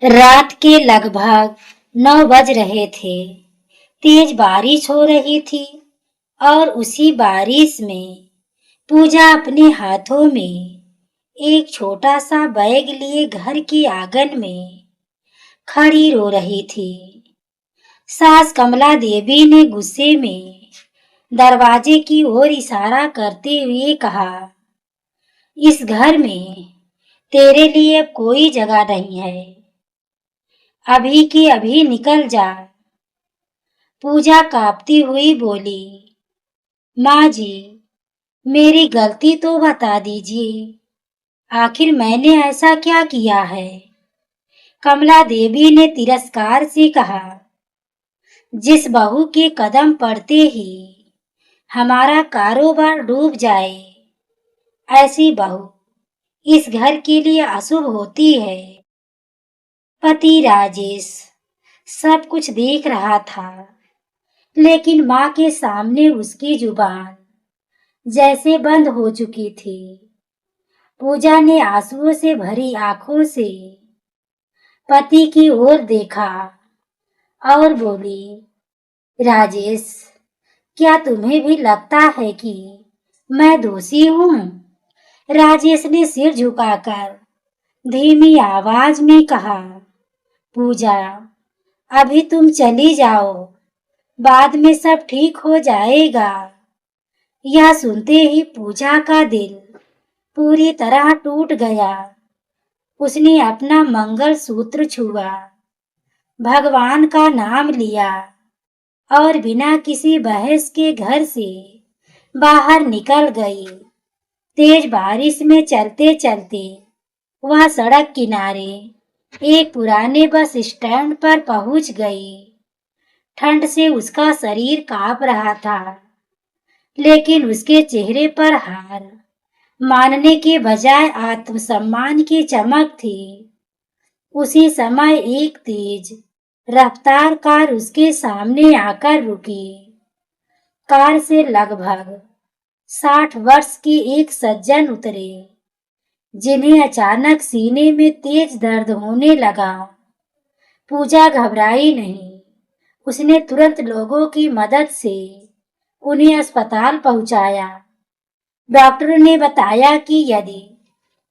रात के लगभग 9 बज रहे थे। तेज बारिश हो रही थी और उसी बारिश में पूजा अपने हाथों में एक छोटा सा बैग लिए घर के आंगन में खड़ी रो रही थी। सास कमला देवी ने गुस्से में दरवाजे की ओर इशारा करते हुए कहा, इस घर में तेरे लिए अब कोई जगह नहीं है, अभी की अभी निकल जा। पूजा कांपती हुई बोली, माँ जी, मेरी गलती तो बता दीजिए, आखिर मैंने ऐसा क्या किया है? कमला देवी ने तिरस्कार से कहा, जिस बहू के कदम पड़ते ही हमारा कारोबार डूब जाए, ऐसी बहू इस घर के लिए अशुभ होती है। पति राजेश सब कुछ देख रहा था, लेकिन माँ के सामने उसकी जुबान जैसे बंद हो चुकी थी। पूजा ने आंसुओं से भरी आंखों से पति की ओर देखा और बोली, राजेश, क्या तुम्हें भी लगता है कि मैं दोषी हूँ? राजेश ने सिर झुकाकर धीमी आवाज में कहा, पूजा, अभी तुम चली जाओ, बाद में सब ठीक हो जाएगा। यह सुनते ही पूजा का दिल पूरी तरह टूट गया। उसने अपना मंगल सूत्र छुआ, भगवान का नाम लिया और बिना किसी बहस के घर से बाहर निकल गई। तेज बारिश में चलते चलते वह सड़क किनारे एक पुराने बस स्टैंड पर पहुंच गई। ठंड से उसका शरीर कांप रहा था, लेकिन उसके चेहरे पर हार मानने के बजाय आत्मसम्मान की चमक थी। उसी समय एक तेज रफ्तार कार उसके सामने आकर रुकी। कार से लगभग 60 वर्ष के एक सज्जन उतरे, जिन्हें अचानक सीने में तेज दर्द होने लगा। पूजा घबराई नहीं। उसने तुरंत लोगों की मदद से उन्हें अस्पताल पहुंचाया। डॉक्टर ने बताया कि यदि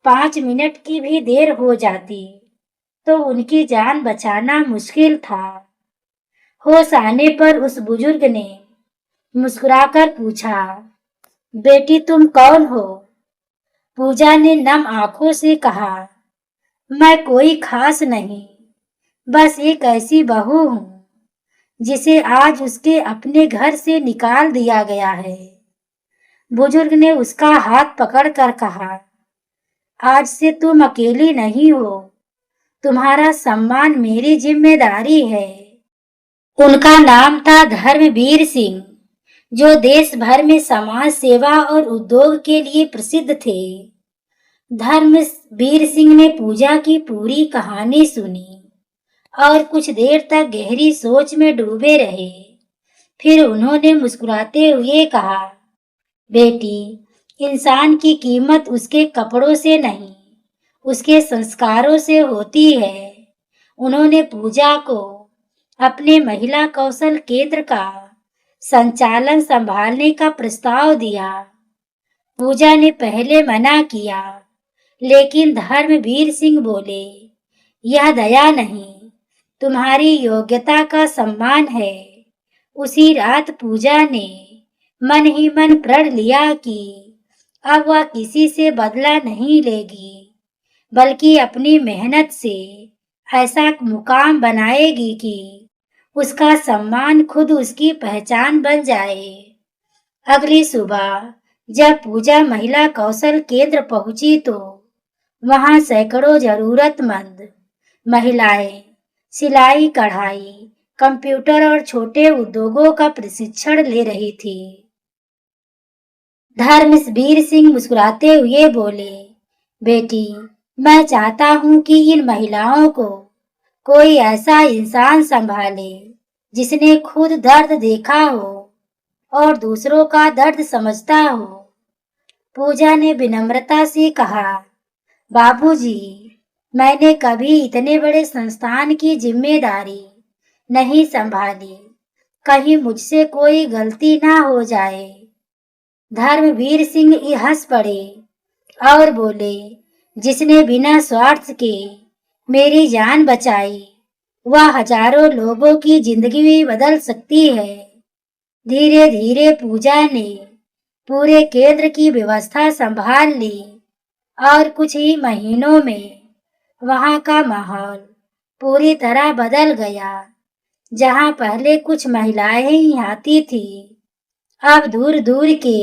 5 मिनट की भी देर हो जाती तो उनकी जान बचाना मुश्किल था। होश आने पर उस बुजुर्ग ने मुस्कुराकर पूछा, बेटी, तुम कौन हो? पूजा ने नम आंखों से कहा, मैं कोई खास नहीं, बस एक ऐसी बहू हूँ जिसे आज उसके अपने घर से निकाल दिया गया है। बुजुर्ग ने उसका हाथ पकड़कर कहा, आज से तुम अकेली नहीं हो, तुम्हारा सम्मान मेरी जिम्मेदारी है। उनका नाम था धर्मवीर सिंह, जो देश भर में समाज सेवा और उद्योग के लिए प्रसिद्ध थे। धर्मवीर सिंह ने पूजा की पूरी कहानी सुनी और कुछ देर तक गहरी सोच में डूबे रहे। फिर उन्होंने मुस्कुराते हुए कहा, बेटी, इंसान की कीमत उसके कपड़ों से नहीं, उसके संस्कारों से होती है। उन्होंने पूजा को अपने महिला कौशल केंद्र का संचालन संभालने का प्रस्ताव दिया। पूजा ने पहले मना किया, लेकिन धर्मवीर सिंह बोले, यह दया नहीं, तुम्हारी योग्यता का सम्मान है। उसी रात पूजा ने मन ही मन प्रण लिया कि अब वह किसी से बदला नहीं लेगी, बल्कि अपनी मेहनत से ऐसा मुकाम बनाएगी कि उसका सम्मान खुद उसकी पहचान बन जाए। अगली सुबह जब पूजा महिला कौशल केंद्र पहुंची तो वहां सैकड़ों जरूरतमंद महिलाएं सिलाई, कढ़ाई, कंप्यूटर और छोटे उद्योगों का प्रशिक्षण ले रही थी। धर्मवीर सिंह मुस्कुराते हुए बोले, बेटी, मैं चाहता हूं कि इन महिलाओं को कोई ऐसा इंसान संभाले जिसने खुद दर्द देखा हो और दूसरों का दर्द समझता हो। पूजा ने विनम्रता से कहा, बाबूजी, मैंने कभी इतने बड़े संस्थान की जिम्मेदारी नहीं संभाली, कहीं मुझसे कोई गलती ना हो जाए। धर्मवीर सिंह हंस पड़े और बोले, जिसने बिना स्वार्थ के मेरी जान बचाई, वह हजारों लोगों की जिंदगी भी बदल सकती है। धीरे धीरे पूजा ने पूरे केंद्र की व्यवस्था संभाल ली और कुछ ही महीनों में वहां का माहौल पूरी तरह बदल गया। जहां पहले कुछ महिलाएं ही आती थी, अब दूर दूर के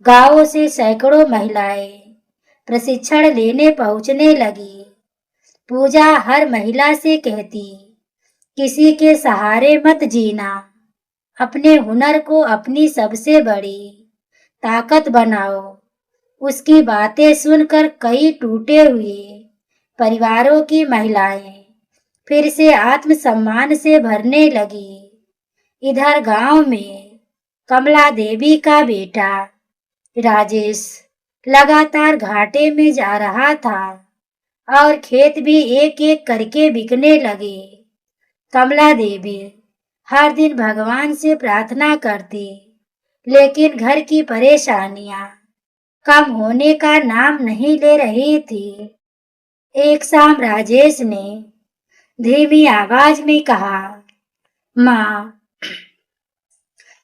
गांवों से सैकड़ों महिलाएं प्रशिक्षण लेने पहुंचने लगी। पूजा हर महिला से कहती, किसी के सहारे मत जीना, अपने हुनर को अपनी सबसे बड़ी ताकत बनाओ। उसकी बातें सुनकर कई टूटे हुए परिवारों की महिलाएं फिर से आत्मसम्मान से भरने लगी। इधर गांव में कमला देवी का बेटा राजेश लगातार घाटे में जा रहा था और खेत भी एक एक करके बिकने लगे। कमला देवी हर दिन भगवान से प्रार्थना करती, लेकिन घर की परेशानियां कम होने का नाम नहीं ले रही थी। एक शाम राजेश ने धीमी आवाज में कहा, माँ,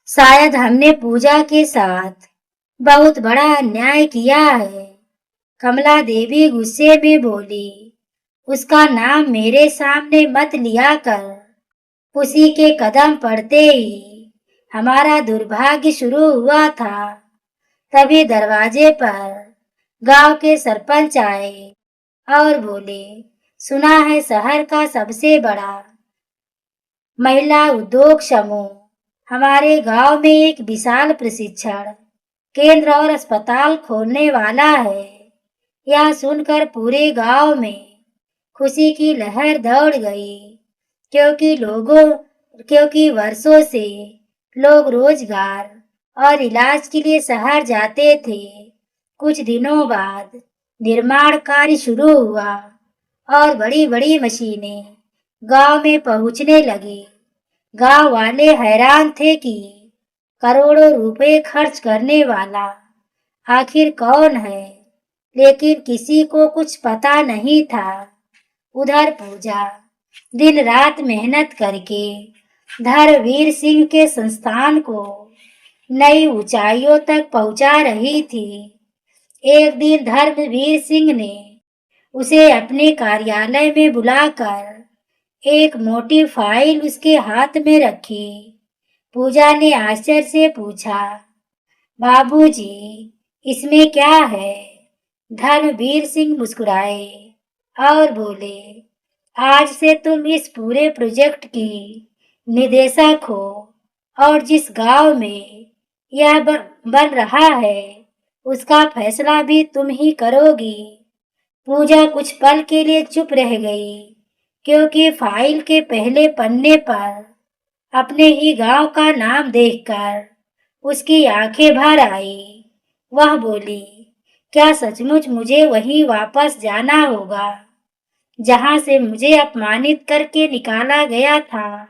शायद हमने पूजा के साथ बहुत बड़ा अन्याय किया है। कमला देवी गुस्से में बोली, उसका नाम मेरे सामने मत लिया कर। उसी के कदम पड़ते ही हमारा दुर्भाग्य शुरू हुआ था। तभी दरवाजे पर गांव के सरपंच आए और बोले, सुना है शहर का सबसे बड़ा महिला उद्योग समूह हमारे गांव में एक विशाल प्रशिक्षण केंद्र और अस्पताल खोलने वाला है। यह सुनकर पूरे गांव में खुशी की लहर दौड़ गई, क्योंकि वर्षों से लोग रोजगार और इलाज के लिए शहर जाते थे। कुछ दिनों बाद निर्माण कार्य शुरू हुआ और बड़ी बड़ी मशीनें गांव में पहुंचने लगी। गांव वाले हैरान थे कि करोड़ों रुपए खर्च करने वाला आखिर कौन है, लेकिन किसी को कुछ पता नहीं था। उधर पूजा दिन रात मेहनत करके धर्मवीर सिंह के संस्थान को नई ऊंचाइयों तक पहुंचा रही थी। एक दिन धर्मवीर सिंह ने उसे अपने कार्यालय में बुलाकर एक मोटी फाइल उसके हाथ में रखी। पूजा ने आश्चर्य से पूछा, बाबूजी, इसमें क्या है? धर्मवीर सिंह मुस्कुराए और बोले, आज से तुम इस पूरे प्रोजेक्ट की निदेशक हो और जिस गांव में यह बन रहा है उसका फैसला भी तुम ही करोगी। पूजा कुछ पल के लिए चुप रह गई, क्योंकि फाइल के पहले पन्ने पर अपने ही गांव का नाम देखकर उसकी आंखें भर आई। वह बोली, क्या सचमुच मुझे वहीं वापस जाना होगा जहां से मुझे अपमानित करके निकाला गया था?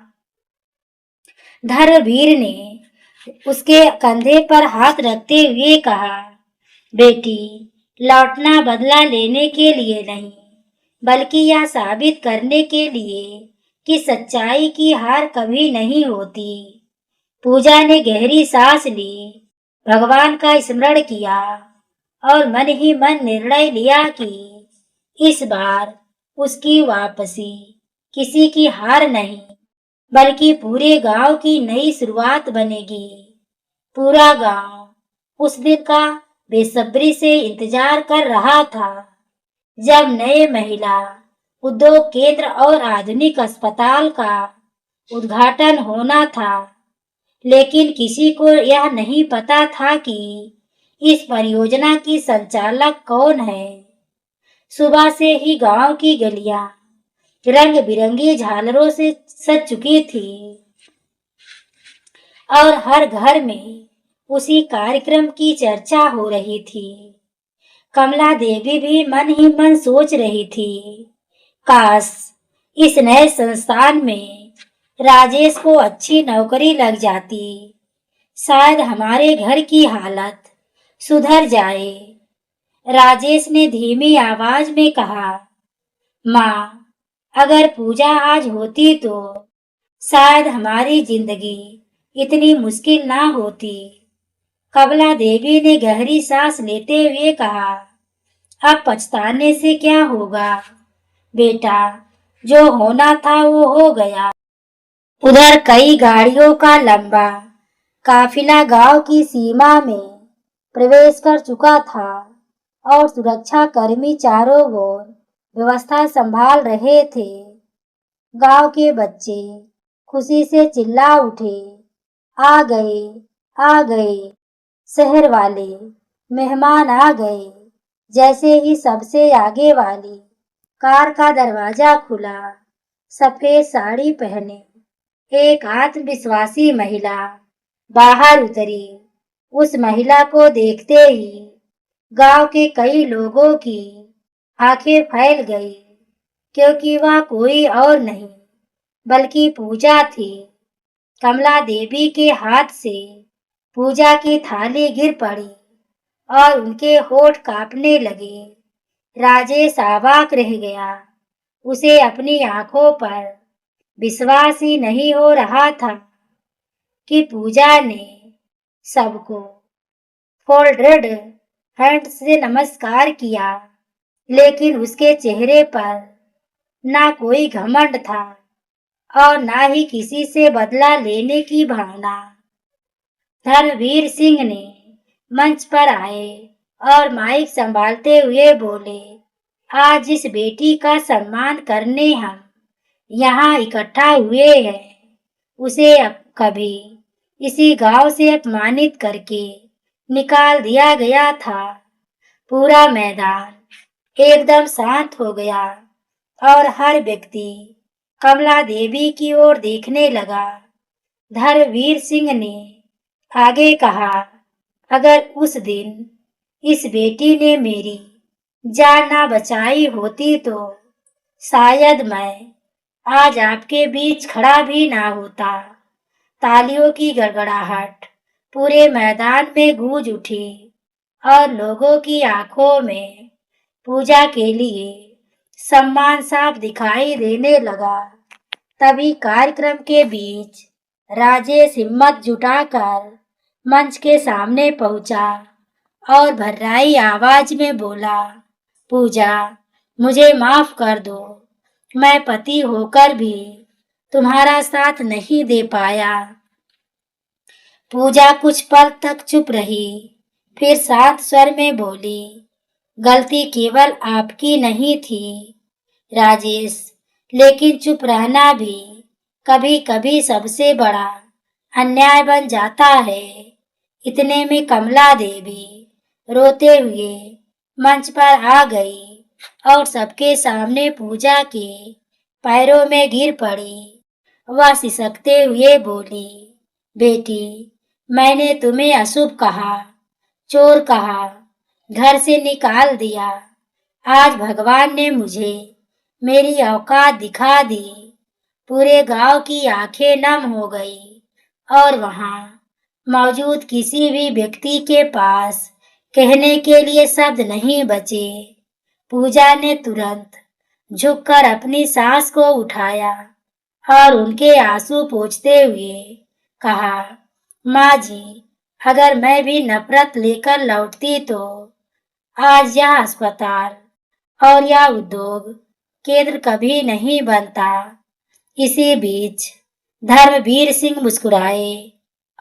धर्मवीर ने उसके कंधे पर हाथ रखते हुए कहा, बेटी, लौटना बदला लेने के लिए नहीं, बल्कि यह साबित करने के लिए कि सच्चाई की हार कभी नहीं होती। पूजा ने गहरी सांस ली, भगवान का स्मरण किया और मन ही मन निर्णय लिया कि इस बार उसकी वापसी किसी की हार नहीं, बल्कि पूरे गांव की नई शुरुआत बनेगी। पूरा गांव उस दिन का बेसब्री से इंतजार कर रहा था, जब नए महिला उद्योग केंद्र और आधुनिक अस्पताल का उद्घाटन होना था। लेकिन किसी को यह नहीं पता था कि इस परियोजना की संचालक कौन है। सुबह से ही गांव की गलियां रंग बिरंगी झालरों से सज चुकी थी और हर घर में उसी कार्यक्रम की चर्चा हो रही थी। कमला देवी भी मन ही मन सोच रही थी, काश इस नए संस्थान में राजेश को अच्छी नौकरी लग जाती, शायद हमारे घर की हालत सुधर जाए। राजेश ने धीमी आवाज में कहा, माँ, अगर पूजा आज होती तो शायद हमारी जिंदगी इतनी मुश्किल ना होती। कमला देवी ने गहरी सांस लेते हुए कहा, अब पछताने से क्या होगा बेटा, जो होना था वो हो गया। उधर कई गाड़ियों का लंबा काफिला गांव की सीमा में प्रवेश कर चुका था और सुरक्षा कर्मी चारों ओर व्यवस्था संभाल रहे थे। गांव के बच्चे खुशी से चिल्ला उठे, आ गए, आ गए, शहर वाले मेहमान आ गए। जैसे ही सबसे आगे वाली कार का दरवाजा खुला, सफेद साड़ी पहने एक आत्मविश्वासी महिला बाहर उतरी। उस महिला को देखते ही गांव के कई लोगों की आंखें फैल गई, क्योंकि वह कोई और नहीं बल्कि पूजा थी। कमला देवी के हाथ से पूजा की थाली गिर पड़ी और उनके होठ कांपने लगे। राजेश अवाक रह गया। उसे अपनी आंखों पर विश्वास ही नहीं हो रहा था कि पूजा ने सबको फोल्डेड हैंड से नमस्कार किया, लेकिन उसके चेहरे पर ना कोई घमंड था और ना ही किसी से बदला लेने की भावना। धर्मवीर सिंह ने मंच पर आए और माइक संभालते हुए बोले, आज इस बेटी का सम्मान करने हम यहाँ इकट्ठा हुए हैं, उसे अब कभी इसी गांव से अपमानित करके निकाल दिया गया था। पूरा मैदान एकदम शांत हो गया और हर व्यक्ति कमला देवी की ओर देखने लगा। धर्मवीर सिंह ने आगे कहा, अगर उस दिन इस बेटी ने मेरी जान ना बचाई होती तो शायद मैं आज आपके बीच खड़ा भी ना होता। तालियों की गड़गड़ाहट पूरे मैदान में गूंज उठी और लोगों की आंखों में पूजा के लिए सम्मान साफ दिखाई देने लगा। तभी कार्यक्रम के बीच राजेश हिम्मत जुटाकर मंच के सामने पहुंचा और भर्राई आवाज में बोला, पूजा, मुझे माफ कर दो, मैं पति होकर भी तुम्हारा साथ नहीं दे पाया। पूजा कुछ पल तक चुप रही, फिर शांत स्वर में बोली, गलती केवल आपकी नहीं थी राजेश, लेकिन चुप रहना भी कभी कभी सबसे बड़ा अन्याय बन जाता है। इतने में कमला देवी रोते हुए मंच पर आ गई और सबके सामने पूजा के पैरों में गिर पड़ी। वह सिसकते हुए बोली, बेटी, मैंने तुम्हें अशुभ कहा, चोर कहा, घर से निकाल दिया। आज भगवान ने मुझे मेरी औकात दिखा दी। पूरे गांव की आंखें नम हो गई और वहां मौजूद किसी भी व्यक्ति के पास कहने के लिए शब्द नहीं बचे। पूजा ने तुरंत झुककर अपनी सास को उठाया और उनके आंसू पोंछते हुए कहा, माँ जी, अगर मैं भी नफरत लेकर लौटती तो आज यह अस्पताल और यह उद्योग केंद्र कभी नहीं बनता। इसी बीच धर्मवीर सिंह मुस्कुराए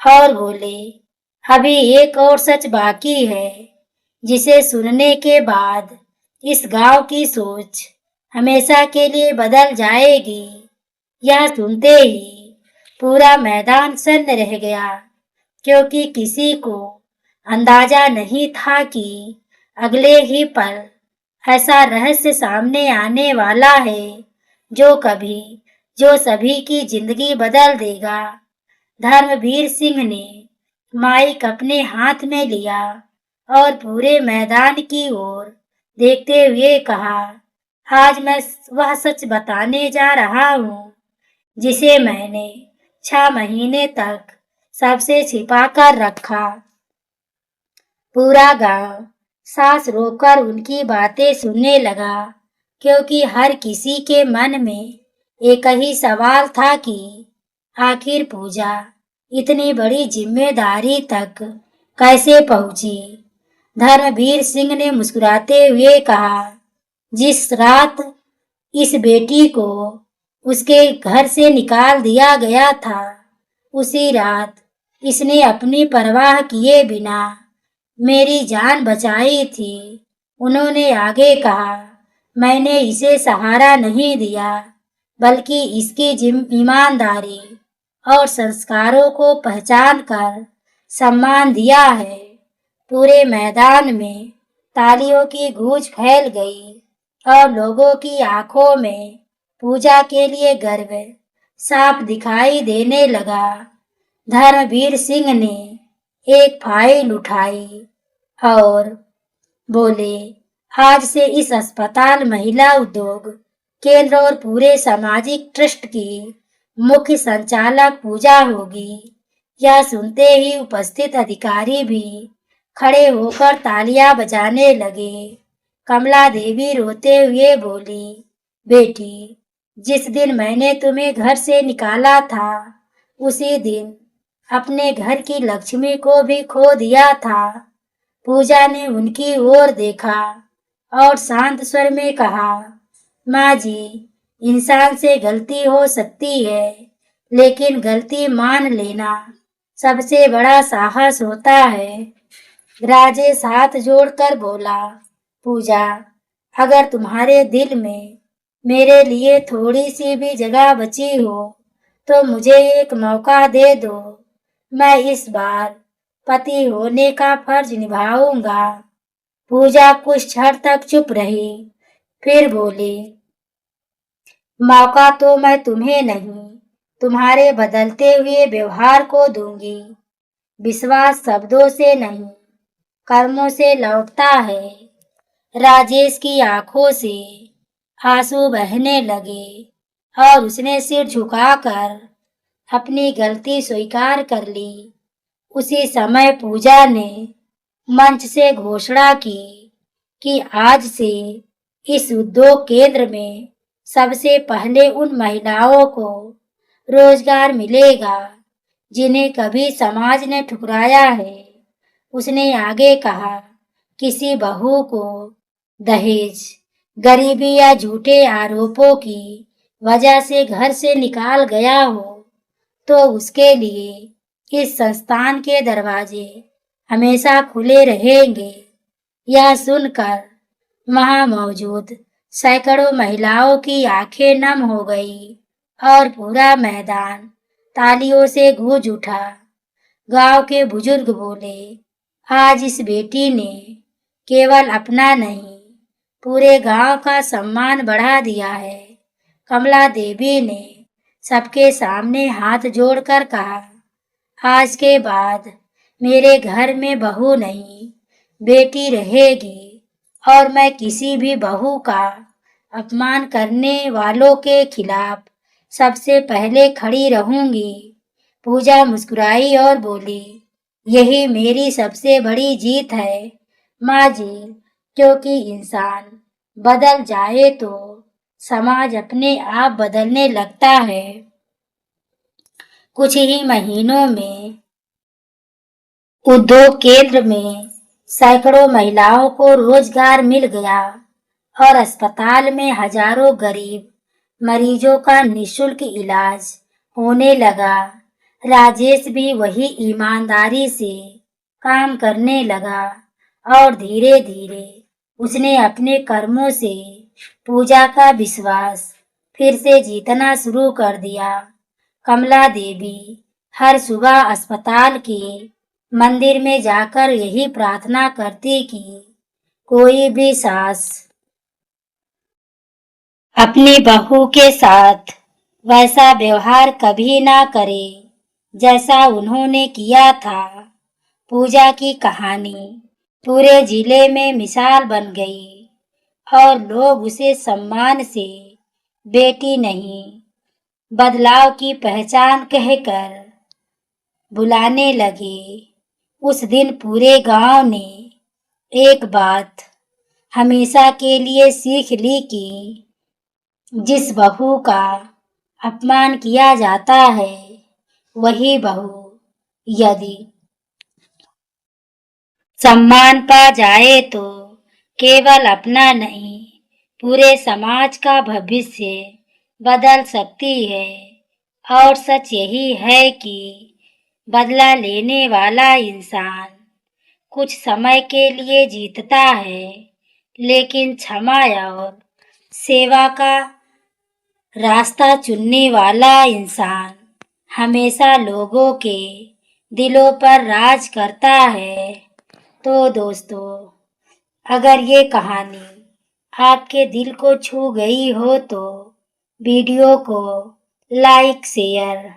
और बोले, अभी एक और सच बाकी है, जिसे सुनने के बाद इस गांव की सोच हमेशा के लिए बदल जाएगी। यह सुनते ही पूरा मैदान सन्न रह गया, क्योंकि किसी को अंदाजा नहीं था कि अगले ही पल ऐसा रहस्य सामने आने वाला है जो सभी की जिंदगी बदल देगा। धर्मवीर सिंह ने माइक अपने हाथ में लिया और पूरे मैदान की ओर देखते हुए कहा, आज मैं वह सच बताने जा रहा हूँ जिसे मैंने 6 महीने तक सबसे छिपा कर रखा। पूरा गांव सांस रोककर उनकी बातें सुनने लगा, क्योंकि हर किसी के मन में एक ही सवाल था कि आखिर पूजा इतनी बड़ी जिम्मेदारी तक कैसे पहुंची। धर्मवीर सिंह ने मुस्कुराते हुए कहा, जिस रात इस बेटी को उसके घर से निकाल दिया गया था, उसी रात इसने अपनी परवाह किए बिना मेरी जान बचाई थी। उन्होंने आगे कहा, मैंने इसे सहारा नहीं दिया, बल्कि इसकी ईमानदारी और संस्कारों को पहचान कर सम्मान दिया है। पूरे मैदान में तालियों की गूंज फैल गई और लोगों की आंखों में पूजा के लिए गर्व साफ दिखाई देने लगा। धर्मवीर सिंह ने एक फाइल उठाई और बोले, आज से इस अस्पताल महिला उद्योग केंद्र और पूरे सामाजिक ट्रस्ट की मुख्य संचालक पूजा होगी। यह सुनते ही उपस्थित अधिकारी भी खड़े होकर तालियां बजाने लगे। कमला देवी रोते हुए बोली, बेटी, जिस दिन मैंने तुम्हें घर से निकाला था, उसी दिन अपने घर की लक्ष्मी को भी खो दिया था। पूजा ने उनकी ओर देखा और शांत स्वर में कहा, माँ जी, इंसान से गलती हो सकती है, लेकिन गलती मान लेना सबसे बड़ा साहस होता है। राजेश हाथ जोड़कर बोला, पूजा, अगर तुम्हारे दिल में मेरे लिए थोड़ी सी भी जगह बची हो तो मुझे एक मौका दे दो। मैं इस बार पति होने का फर्ज निभाऊंगा। पूजा कुछ क्षण तक चुप रही, फिर बोली, मौका तो मैं तुम्हें नहीं, तुम्हारे बदलते हुए व्यवहार को दूंगी। विश्वास शब्दों से नहीं, कर्मों से लौटता है। राजेश की आंखों से आंसू बहने लगे और उसने सिर झुकाकर अपनी गलती स्वीकार कर ली। उसी समय पूजा ने मंच से घोषणा की कि आज से इस उद्योग केंद्र में सबसे पहले उन महिलाओं को रोजगार मिलेगा जिन्हें कभी समाज ने ठुकराया है। उसने आगे कहा, किसी बहू को दहेज, गरीबी या झूठे आरोपों की वजह से घर से निकाल गया हो तो उसके लिए इस संस्थान के दरवाजे हमेशा खुले रहेंगे। यह सुनकर वहां मौजूद सैकड़ों महिलाओं की आंखें नम हो गई और पूरा मैदान तालियों से गूंज उठा। गांव के बुजुर्ग बोले, आज इस बेटी ने केवल अपना नहीं, पूरे गांव का सम्मान बढ़ा दिया है। कमला देवी ने सबके सामने हाथ जोड़कर कहा, आज के बाद मेरे घर में बहू नहीं, बेटी रहेगी और मैं किसी भी बहू का अपमान करने वालों के खिलाफ सबसे पहले खड़ी रहूंगी। पूजा मुस्कुराई और बोली, यही मेरी सबसे बड़ी जीत है माँ जी, क्योंकि इंसान बदल जाए तो समाज अपने आप बदलने लगता है। कुछ ही महीनों में उद्योग केंद्र में सैकड़ों महिलाओं को रोजगार मिल गया और अस्पताल में हजारों गरीब मरीजों का निःशुल्क इलाज होने लगा। राजेश भी वही ईमानदारी से काम करने लगा और धीरे धीरे उसने अपने कर्मों से पूजा का विश्वास फिर से जीतना शुरू कर दिया। कमला देवी हर सुबह अस्पताल के मंदिर में जाकर यही प्रार्थना करती कि कोई भी सास अपनी बहू के साथ वैसा व्यवहार कभी ना करे जैसा उन्होंने किया था। पूजा की कहानी पूरे जिले में मिसाल बन गई और लोग उसे सम्मान से बेटी नहीं, बदलाव की पहचान कहकर बुलाने लगे। उस दिन पूरे गांव ने एक बात हमेशा के लिए सीख ली कि जिस बहू का अपमान किया जाता है, वही बहू यदि सम्मान पा जाए तो केवल अपना नहीं, पूरे समाज का भविष्य बदल सकती है। और सच यही है कि बदला लेने वाला इंसान कुछ समय के लिए जीतता है, लेकिन क्षमा और सेवा का रास्ता चुनने वाला इंसान हमेशा लोगों के दिलों पर राज करता है। तो दोस्तों, अगर ये कहानी आपके दिल को छू गई हो तो वीडियो को लाइक, शेयर,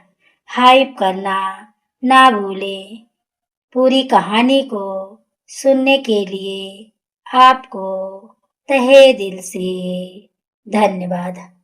हाइप करना ना भूलें। पूरी कहानी को सुनने के लिए आपको तहे दिल से धन्यवाद।